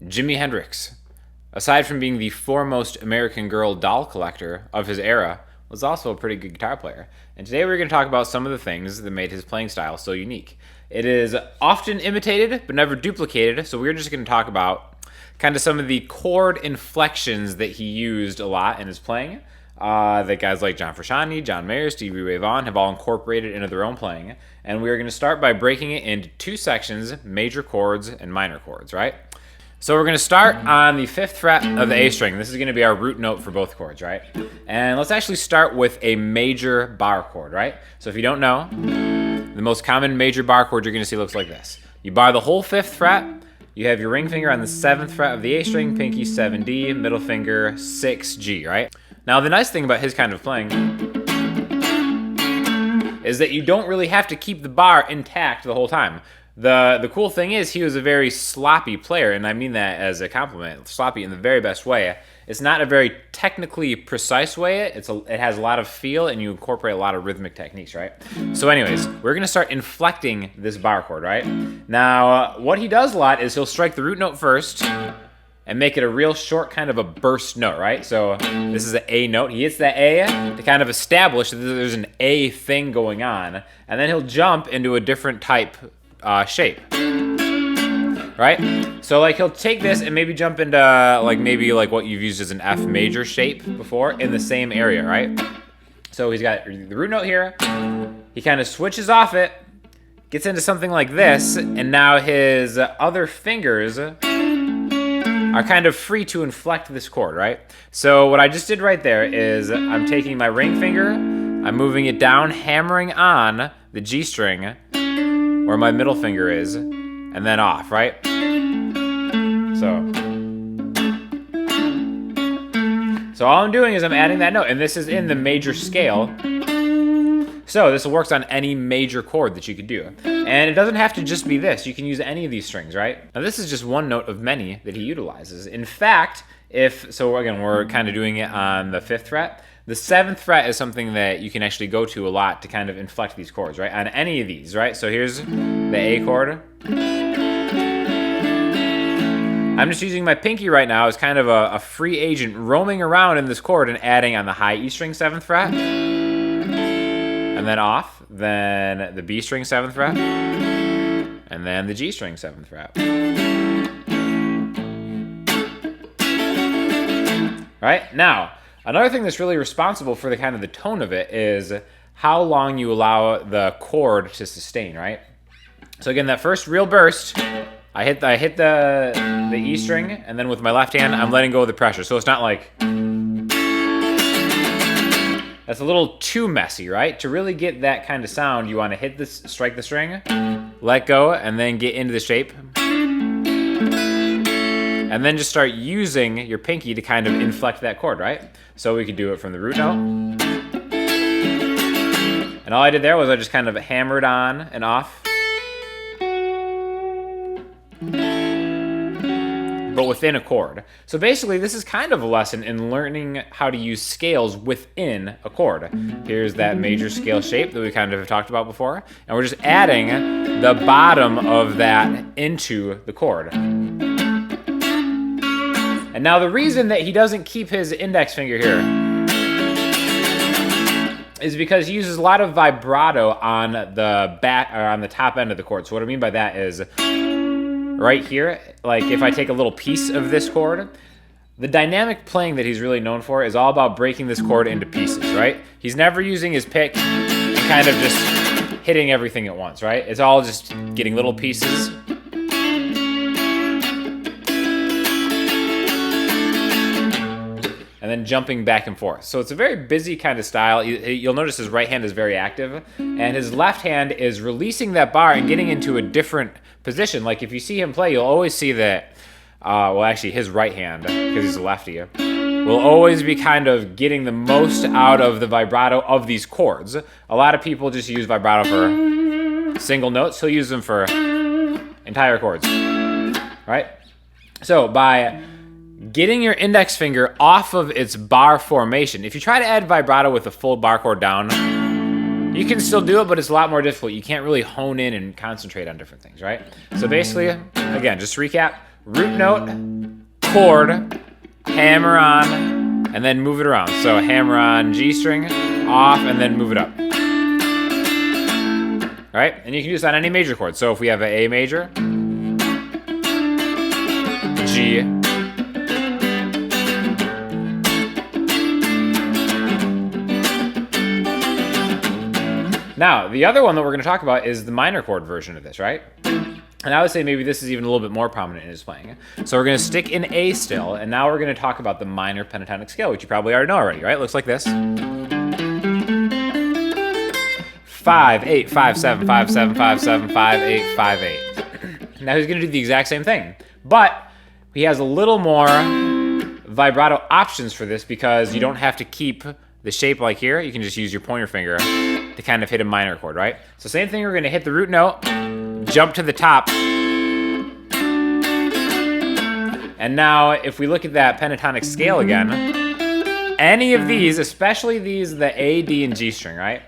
Jimi Hendrix, aside from being the foremost American Girl doll collector of his era, was also a pretty good guitar player. And today we're going to talk about some of the things that made his playing style so unique. It is often imitated, but never duplicated, so we're just going to talk about kind of some of the chord inflections that he used a lot in his playing, that guys like John Frusciante, John Mayer, Stevie Ray Vaughan have all incorporated into their own playing. And we're going to start by breaking it into two sections, major chords and minor chords, right? So we're going to start on the 5th fret of the A string. This is going to be our root note for both chords, right? And let's actually start with a major bar chord, right? So if you don't know, the most common major bar chord you're going to see looks like this. You bar the whole 5th fret, you have your ring finger on the 7th fret of the A string, pinky 7D, middle finger 6G, right? Now the nice thing about his kind of playing is that you don't really have to keep the bar intact the whole time. The cool thing is he was a very sloppy player, and I mean that as a compliment. Sloppy in the very best way. It's not a very technically precise way. It has a lot of feel, and you incorporate a lot of rhythmic techniques, right? So anyways, we're going to start inflecting this bar chord, right? Now, what he does a lot is he'll strike the root note first and make it a real short kind of a burst note, right? So this is an A note. He hits that A to kind of establish that there's an A thing going on, and then he'll jump into a different type shape, right? So like he'll take this and maybe jump into maybe what you've used as an F major shape before in the same area, right? So he's got the root note here. He kind of switches off it, gets into something like this, and now his other fingers are kind of free to inflect this chord, right? So what I just did right there is I'm taking my ring finger, I'm moving it down, hammering on the G string where my middle finger is, and then off, right? So all I'm doing is I'm adding that note, and this is in the major scale. So this works on any major chord that you could do. And it doesn't have to just be this. You can use any of these strings, right? Now this is just one note of many that he utilizes. In fact, again, we're kind of doing it on the 5th fret. The 7th fret is something that you can actually go to a lot to kind of inflect these chords, right? On any of these, right? So here's the A chord. I'm just using my pinky right now as kind of a free agent roaming around in this chord and adding on the high E string 7th fret. And then off, then the B string 7th fret, and then the G string 7th fret. Right? Now, another thing that's really responsible for the tone of it is how long you allow the chord to sustain, right? So again, that first real burst, I hit the E string, and then with my left hand, I'm letting go of the pressure. So it's not like, that's a little too messy, right? To really get that kind of sound, you want to strike the string, let go, and then get into the shape. And then just start using your pinky to kind of inflect that chord, right? So we could do it from the root note. And all I did there was I just kind of hammered on and off. But within a chord. So basically this is kind of a lesson in learning how to use scales within a chord. Here's that major scale shape that we kind of talked about before, and we're just adding the bottom of that into the chord. And now the reason that he doesn't keep his index finger here is because he uses a lot of vibrato on the top end of the chord. So what I mean by that is right here, like if I take a little piece of this chord, the dynamic playing that he's really known for is all about breaking this chord into pieces, right? He's never using his pick and kind of just hitting everything at once, right? It's all just getting little pieces. And then jumping back and forth. So it's a very busy kind of style. You'll notice his right hand is very active, and his left hand is releasing that bar and getting into a different position. Like if you see him play, you'll always see that, actually his right hand, because he's a lefty, will always be kind of getting the most out of the vibrato of these chords. A lot of people just use vibrato for single notes. He'll use them for entire chords, right? So by getting your index finger off of its bar formation. If you try to add vibrato with a full bar chord down, you can still do it, but it's a lot more difficult. You can't really hone in and concentrate on different things, right? So basically, again, just to recap, root note, chord, hammer on, and then move it around. So hammer on G string, off, and then move it up. All right, and you can do this on any major chord. So if we have an A major, G, now, the other one that we're going to talk about is the minor chord version of this, right? And I would say maybe this is even a little bit more prominent in his playing. So we're going to stick in A still, and now we're going to talk about the minor pentatonic scale, which you probably already know already, right? It looks like this. 5, 8, 5, 7, 5, 7, 5, 7, 5, 8, 5, 8. Now he's going to do the exact same thing, but he has a little more vibrato options for this because you don't have to keep the shape like here. You can just use your pointer finger to kind of hit a minor chord, right? So same thing, we're going to hit the root note, jump to the top. And now if we look at that pentatonic scale again, any of these, especially these, the A, D, and G string, right?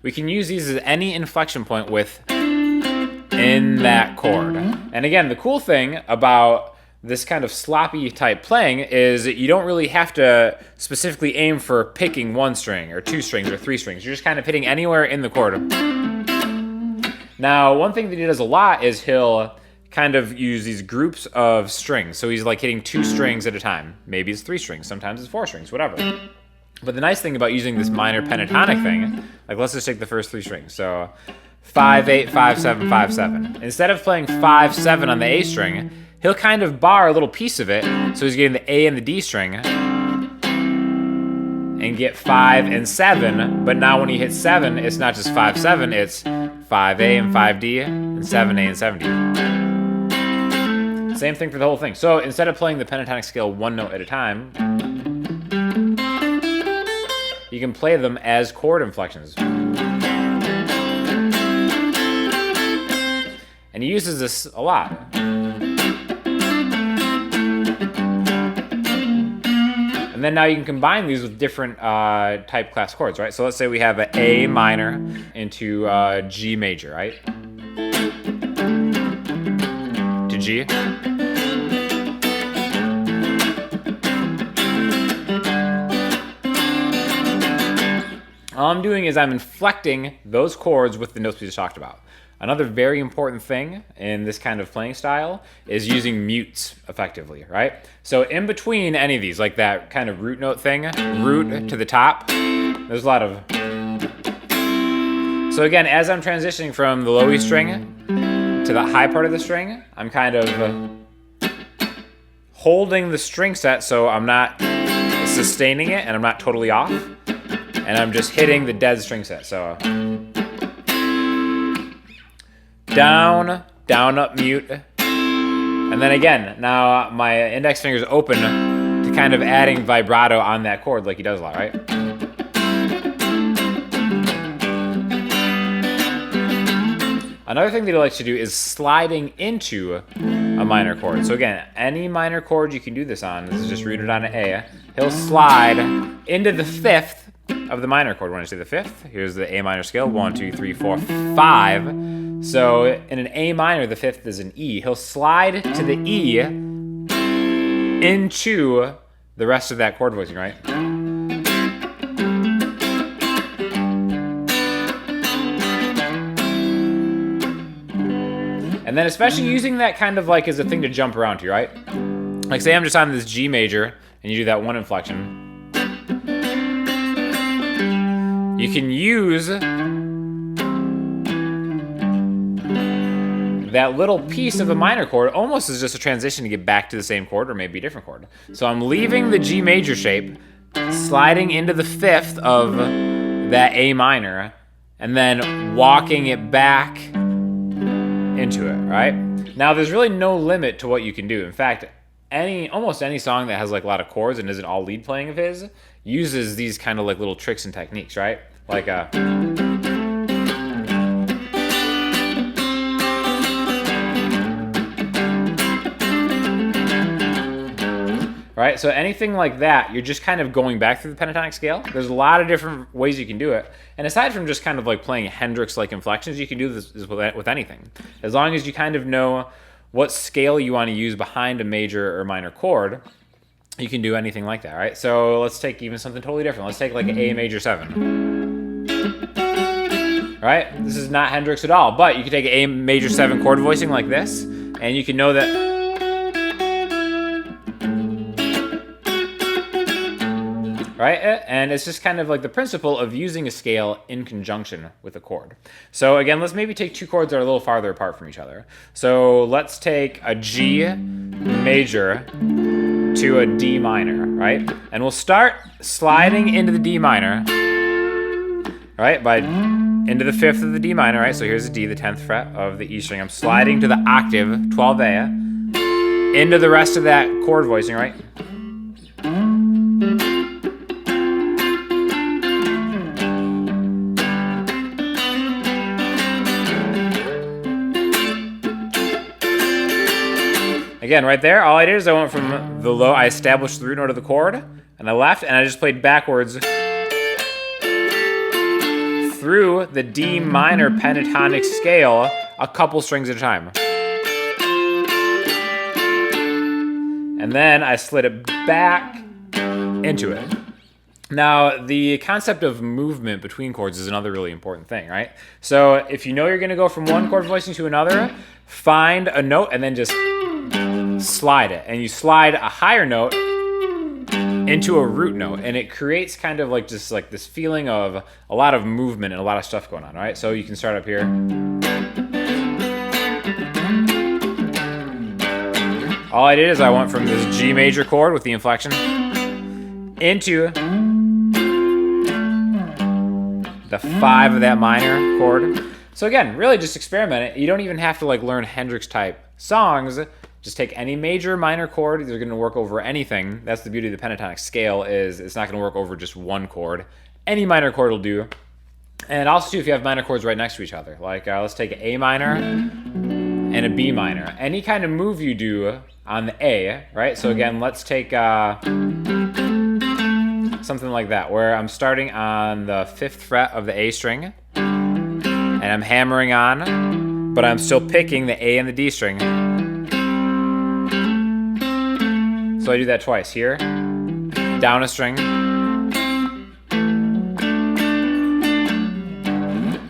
We can use these as any inflection point within that chord. And again, the cool thing about this kind of sloppy type playing is that you don't really have to specifically aim for picking one string or two strings or three strings. You're just kind of hitting anywhere in the chord. Now, one thing that he does a lot is he'll kind of use these groups of strings. So he's like hitting two strings at a time. Maybe it's three strings, sometimes it's four strings, whatever. But the nice thing about using this minor pentatonic thing, like let's just take the first three strings. So 5, 8, 5, 7, 5, 7. Instead of playing 5, 7 on the A string, he'll kind of bar a little piece of it, so he's getting the A and the D string, and get 5 and 7, but now when he hits 7, it's not just 5, 7, it's 5A and 5D, and 7A and 7D. Same thing for the whole thing. So instead of playing the pentatonic scale one note at a time, you can play them as chord inflections. And he uses this a lot. And then now you can combine these with different type class chords, right? So let's say we have an A minor into G major, right? To G. All I'm doing is I'm inflecting those chords with the notes we just talked about. Another very important thing in this kind of playing style is using mutes effectively, right? So in between any of these, like that kind of root note thing, root to the top, there's a lot of... So again, as I'm transitioning from the low E string to the high part of the string, I'm kind of holding the string set so I'm not sustaining it and I'm not totally off. And I'm just hitting the dead string set. So down, down, up, mute. And then again, now my index finger is open to kind of adding vibrato on that chord like he does a lot, right? Another thing that he likes to do is sliding into a minor chord. So again, any minor chord you can do this on. This is just rooted on an A. He'll slide into the fifth of the minor chord. When I say the fifth, here's the A minor scale. 1, 2, 3, 4, 5. So in an A minor, the fifth is an E. He'll slide to the E into the rest of that chord voicing, right? And then especially using that kind of like as a thing to jump around to, right? Like say I'm just on this G major and you do that one inflection. You can use that little piece of the minor chord almost as just a transition to get back to the same chord or maybe a different chord. So I'm leaving the G major shape, sliding into the fifth of that A minor, and then walking it back into it, right? Now there's really no limit to what you can do. In fact, almost any song that has like a lot of chords and isn't all lead playing of his uses these kind of like little tricks and techniques, right? Like right? So anything like that, you're just kind of going back through the pentatonic scale. There's a lot of different ways you can do it. And aside from just kind of like playing Hendrix-like inflections, you can do this with anything. As long as you kind of know what scale you want to use behind a major or minor chord, you can do anything like that, right? So let's take even something totally different. Let's take like an A major 7. Right? This is not Hendrix at all, but you can take an A major 7 chord voicing like this, and you can know that. Right? And it's just kind of like the principle of using a scale in conjunction with a chord. So again, let's maybe take two chords that are a little farther apart from each other. So let's take a G major to a D minor, right? And we'll start sliding into the D minor, right? Into the 5th of the D minor, right? So here's the D, the 10th fret of the E string. I'm sliding to the octave, 12A, into the rest of that chord voicing, right? Again, right there, all I did is I went from the low, I established the root note of the chord, and I left, and I just played backwards through the D minor pentatonic scale a couple strings at a time. And then I slid it back into it. Now, the concept of movement between chords is another really important thing, right? So if you know you're going to go from one chord voicing to another, find a note and then just slide it. And you slide a higher note into a root note, and it creates kind of like just like this feeling of a lot of movement and a lot of stuff going on, right? So you can start up here. All I did is I went from this G major chord with the inflection into the 5 of that minor chord. So again, really just experiment it. You don't even have to like learn Hendrix type songs. Just take any major minor chord. They're going to work over anything. That's the beauty of the pentatonic scale, is it's not going to work over just one chord. Any minor chord will do. And also too, if you have minor chords right next to each other, like let's take an A minor and a B minor. Any kind of move you do on the A, right? So again, let's take something like that, where I'm starting on the 5th fret of the A string, and I'm hammering on, but I'm still picking the A and the D string. So I do that twice. Here, down a string, and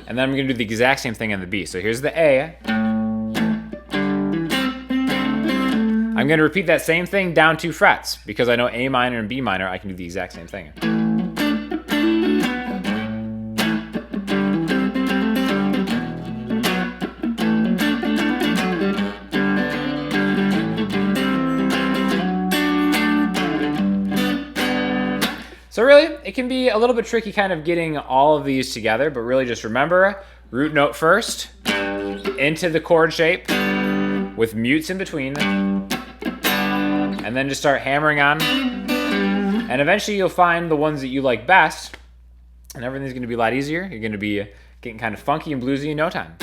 then I'm going to do the exact same thing on the B. So here's the A. I'm going to repeat that same thing down 2 frets, because I know A minor and B minor, I can do the exact same thing. So really, it can be a little bit tricky kind of getting all of these together, but really just remember, root note first, into the chord shape, with mutes in between, and then just start hammering on, and eventually you'll find the ones that you like best, and everything's going to be a lot easier. You're going to be getting kind of funky and bluesy in no time.